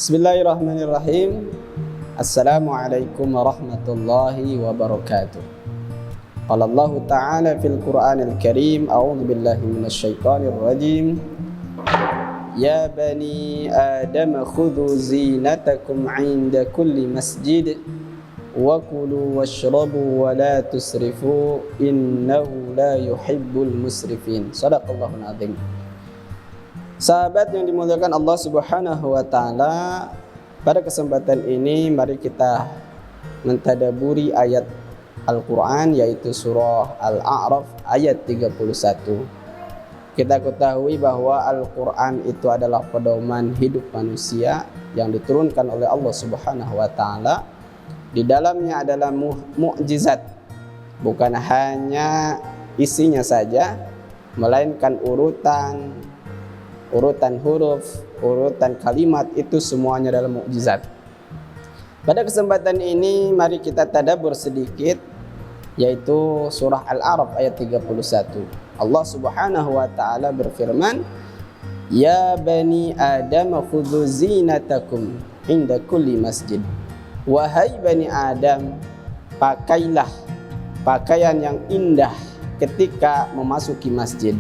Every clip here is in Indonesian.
Bismillahirrahmanirrahim. Assalamualaikum warahmatullahi wabarakatuh. Qala Allah Ta'ala fil Qur'anil Karim, a'udzu billahi minasyaitonir rajim. Ya bani Adam khudhu zinatakum 'inda kulli masjid wa kulu washrabu wa la tusrifu innahu la yuhibbul musrifin. Shadaqallahul azim. Sahabat yang dimuliakan Allah Subhanahu wa taala, pada kesempatan ini mari kita mentadaburi ayat Al-Qur'an, yaitu surah Al-A'raf ayat 31. Kita ketahui bahwa Al-Qur'an itu adalah pedoman hidup manusia yang diturunkan oleh Allah Subhanahu wa taala. Di dalamnya adalah mukjizat, bukan hanya isinya saja, melainkan urutan huruf, urutan kalimat, itu semuanya adalah mukjizat. Pada kesempatan ini mari kita tadabbur sedikit, yaitu surah Al-A'raf ayat 31. Allah Subhanahu wa taala berfirman, Ya bani Adam khudhu zinatakum inda kulli masjid. Wahai bani Adam, pakailah pakaian yang indah ketika memasuki masjid.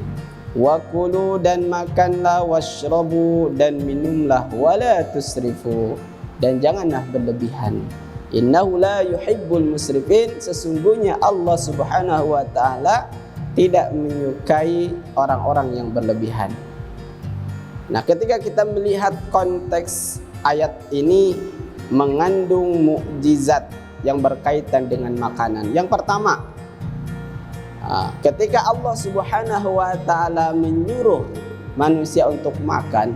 Wa kulu, dan makanlah, washrabu, dan minumlah, wala tusrifu, dan janganlah berlebihan. Innahu la yuhibbul musrifin, sesungguhnya Allah Subhanahu wa taala tidak menyukai orang-orang yang berlebihan. Nah, ketika kita melihat konteks ayat ini mengandung mukjizat yang berkaitan dengan makanan. Yang pertama, ketika Allah Subhanahu wa taala menyuruh manusia untuk makan,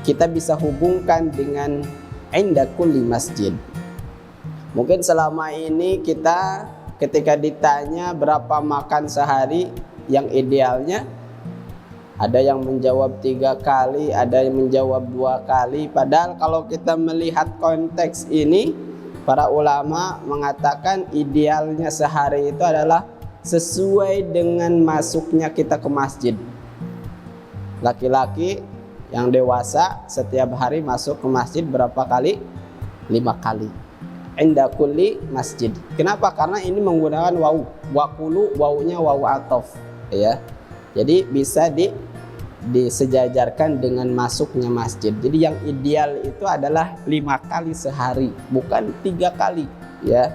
kita bisa hubungkan dengan inda kulli masjid. Mungkin selama ini kita ketika ditanya berapa makan sehari yang idealnya, ada yang menjawab 3 kali, ada yang menjawab 2 kali. Padahal kalau kita melihat konteks ini, para ulama mengatakan idealnya sehari itu adalah sesuai dengan masuknya kita ke masjid. Laki-laki yang dewasa setiap hari masuk ke masjid berapa kali? 5 kali. Inda kulli masjid. Kenapa? Karena ini menggunakan wawu. Wakulu, wawunya wawu ataf, ya. Jadi bisa disejajarkan dengan masuknya masjid. Jadi yang ideal itu adalah 5 kali sehari, bukan 3 kali, ya.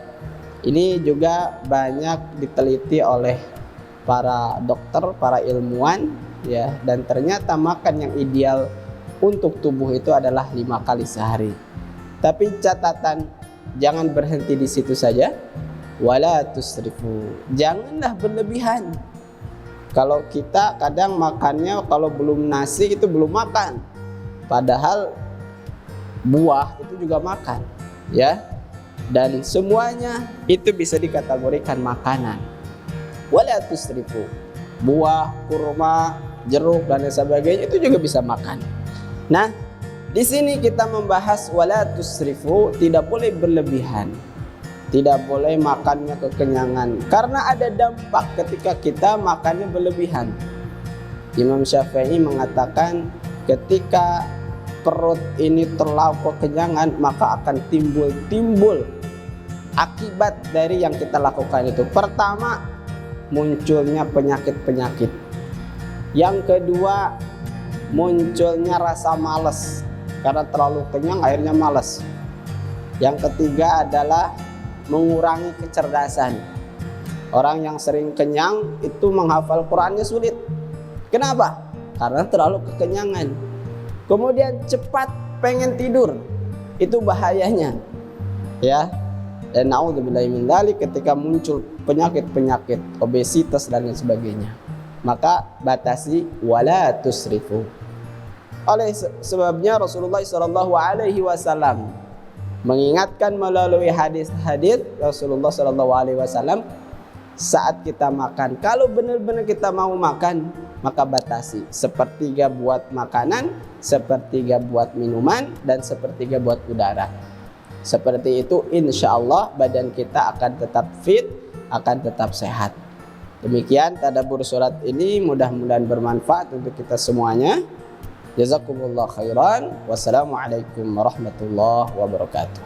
Ini juga banyak diteliti oleh para dokter, para ilmuwan, ya, dan ternyata makan yang ideal untuk tubuh itu adalah 5 kali sehari. Tapi catatan, jangan berhenti di situ saja. Wala tusrifu, janganlah berlebihan. Kalau kita kadang makannya kalau belum nasi itu belum makan, padahal buah itu juga makan, ya. Dan semuanya itu bisa dikategorikan makanan. Wala tusrifu, buah, kurma, jeruk dan sebagainya itu juga bisa makan. Nah, di sini kita membahas wala tusrifu, tidak boleh berlebihan. Tidak boleh makannya kekenyangan, karena ada dampak ketika kita makannya berlebihan. Imam Syafi'i mengatakan ketika perut ini terlalu kekenyangan, maka akan timbul akibat dari yang kita lakukan itu. Pertama, munculnya penyakit-penyakit. Yang kedua, munculnya rasa malas, karena terlalu kenyang akhirnya malas. Yang ketiga adalah mengurangi kecerdasan. Orang yang sering kenyang itu menghafal Qur'annya sulit. Kenapa? Karena terlalu kekenyangan. Kemudian cepat pengen tidur, itu bahayanya, ya. Dan naudzubillahi min dzalik, ketika muncul penyakit-penyakit obesitas dan lain sebagainya, maka batasi wala tusrifu. Oleh sebabnya Rasulullah SAW mengingatkan melalui hadis-hadis Rasulullah SAW, saat kita makan, kalau benar-benar kita mau makan, maka batasi 1/3 buat makanan, 1/3 buat minuman, dan 1/3 buat udara. Seperti itu, insya Allah badan kita akan tetap fit, akan tetap sehat. Demikian tadabbur surat ini, mudah-mudahan bermanfaat untuk kita semuanya. Jazakumullah khairan. Wassalamualaikum warahmatullahi wabarakatuh.